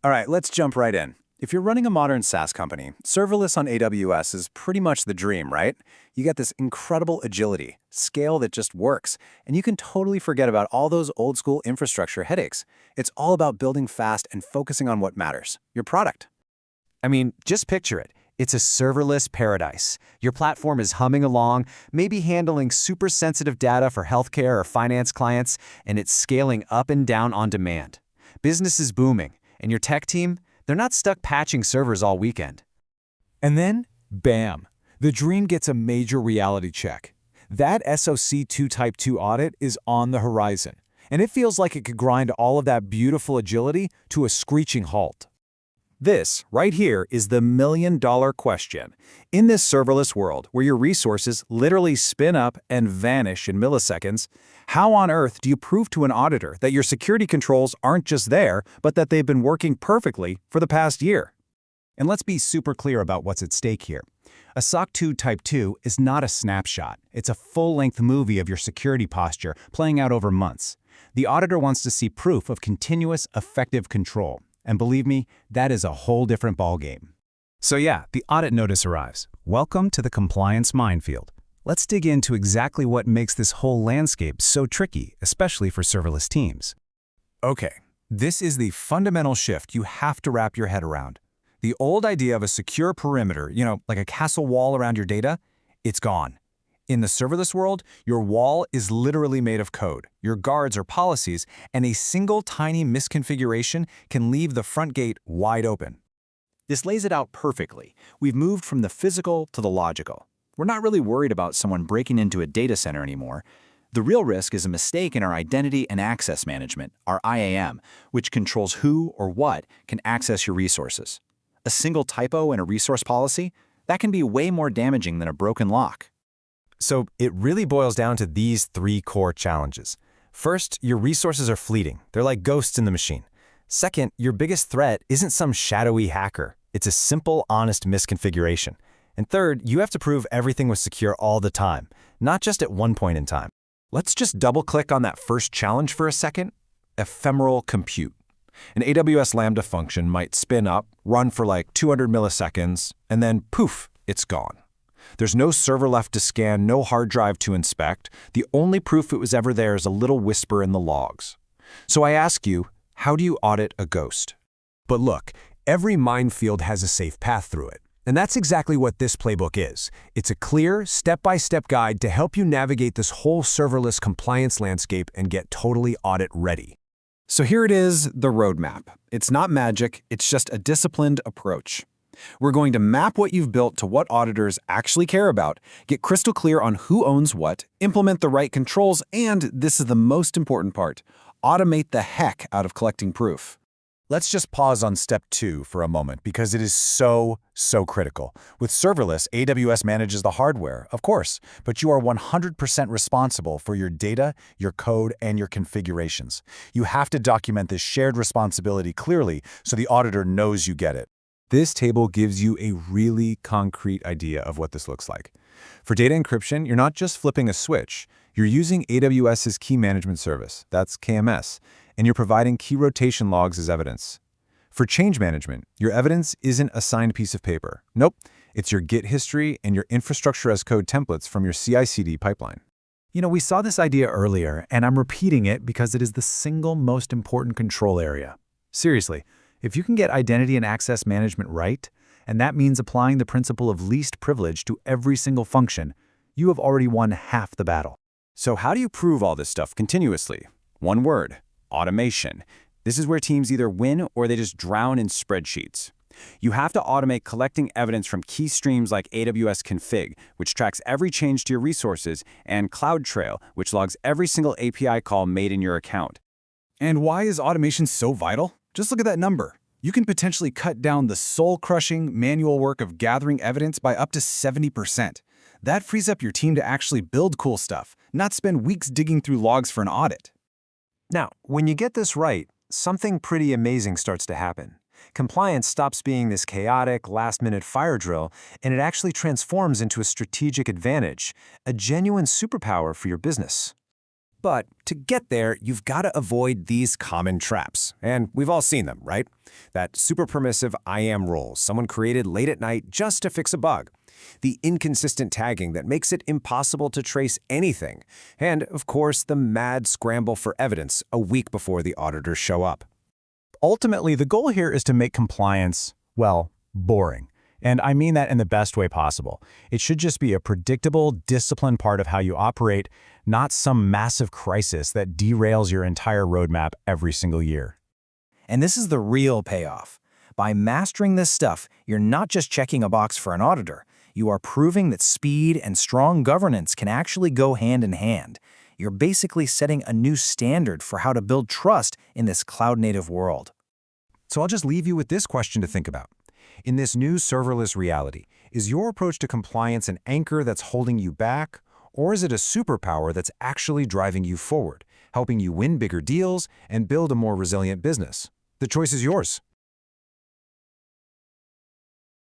All right, let's jump right in. If you're running a modern SaaS company, serverless on AWS is pretty much the dream, right? You get this incredible agility, scale that just works, and you can totally forget about all those old school infrastructure headaches. It's all about building fast and focusing on what matters, your product. I mean, just picture it. It's a serverless paradise. Your platform is humming along, maybe handling super sensitive data for healthcare or finance clients, and it's scaling up and down on demand. Business is booming, and your tech team, they're not stuck patching servers all weekend. And then, bam, the dream gets a major reality check. That SOC 2 Type 2 audit is on the horizon, and it feels like it could grind all of that beautiful agility to a screeching halt. This, right here, is the million-dollar question. In this serverless world, where your resources literally spin up and vanish in milliseconds, how on earth do you prove to an auditor that your security controls aren't just there, but that they've been working perfectly for the past year? And let's be super clear about what's at stake here. A SOC 2 Type 2 is not a snapshot. It's a full-length movie of your security posture playing out over months. The auditor wants to see proof of continuous, effective control. And believe me, that is a whole different ballgame. So yeah, the audit notice arrives. Welcome to the compliance minefield. Let's dig into exactly what makes this whole landscape so tricky, especially for serverless teams. Okay, this is the fundamental shift you have to wrap your head around. The old idea of a secure perimeter, like a castle wall around your data, it's gone. In the serverless world, your wall is literally made of code. Your guards are policies, and a single tiny misconfiguration can leave the front gate wide open. This lays it out perfectly. We've moved from the physical to the logical. We're not really worried about someone breaking into a data center anymore. The real risk is a mistake in our identity and access management, our IAM, which controls who or what can access your resources. A single typo in a resource policy, that can be way more damaging than a broken lock. So it really boils down to these three core challenges. First, your resources are fleeting. They're like ghosts in the machine. Second, your biggest threat isn't some shadowy hacker. It's a simple, honest misconfiguration. And third, you have to prove everything was secure all the time, not just at one point in time. Let's just double-click on that first challenge for a second. Ephemeral compute. An AWS Lambda function might spin up, run for like 200 milliseconds, and then poof, it's gone. There's no server left to scan, no hard drive to inspect. The only proof it was ever there is a little whisper in the logs. So I ask you, how do you audit a ghost? But look, every minefield has a safe path through it. And that's exactly what this playbook is. It's a clear, step-by-step guide to help you navigate this whole serverless compliance landscape and get totally audit ready. So here it is, the roadmap. It's not magic, it's just a disciplined approach. We're going to map what you've built to what auditors actually care about, get crystal clear on who owns what, implement the right controls, and, this is the most important part, automate the heck out of collecting proof. Let's just pause on step 2 for a moment because it is so critical. With serverless, AWS manages the hardware, of course, but you are 100% responsible for your data, your code, and your configurations. You have to document this shared responsibility clearly so the auditor knows you get it. This table gives you a really concrete idea of what this looks like. For data encryption, you're not just flipping a switch. You're using AWS's Key Management Service, that's KMS, and you're providing key rotation logs as evidence. For change management, your evidence isn't a signed piece of paper. Nope, it's your Git history and your infrastructure as code templates from your CI/CD pipeline. We saw this idea earlier, and I'm repeating it because it is the single most important control area. Seriously. If you can get identity and access management right, and that means applying the principle of least privilege to every single function, you have already won half the battle. So how do you prove all this stuff continuously? One word, automation. This is where teams either win or they just drown in spreadsheets. You have to automate collecting evidence from key streams like AWS Config, which tracks every change to your resources, and CloudTrail, which logs every single API call made in your account. And why is automation so vital? Just look at that number. You can potentially cut down the soul-crushing manual work of gathering evidence by up to 70%. That frees up your team to actually build cool stuff, not spend weeks digging through logs for an audit. Now, when you get this right, something pretty amazing starts to happen. Compliance stops being this chaotic, last-minute fire drill, and it actually transforms into a strategic advantage, a genuine superpower for your business. But to get there, you've got to avoid these common traps. And we've all seen them, right? That super permissive IAM role someone created late at night just to fix a bug. The inconsistent tagging that makes it impossible to trace anything. And, of course, the mad scramble for evidence a week before the auditors show up. Ultimately, the goal here is to make compliance, well, boring. And I mean that in the best way possible. It should just be a predictable, disciplined part of how you operate, not some massive crisis that derails your entire roadmap every single year. And this is the real payoff. By mastering this stuff, you're not just checking a box for an auditor. You are proving that speed and strong governance can actually go hand in hand. You're basically setting a new standard for how to build trust in this cloud-native world. So I'll just leave you with this question to think about. In this new serverless reality, is your approach to compliance an anchor that's holding you back, or is it a superpower that's actually driving you forward, helping you win bigger deals and build a more resilient business? The choice is yours.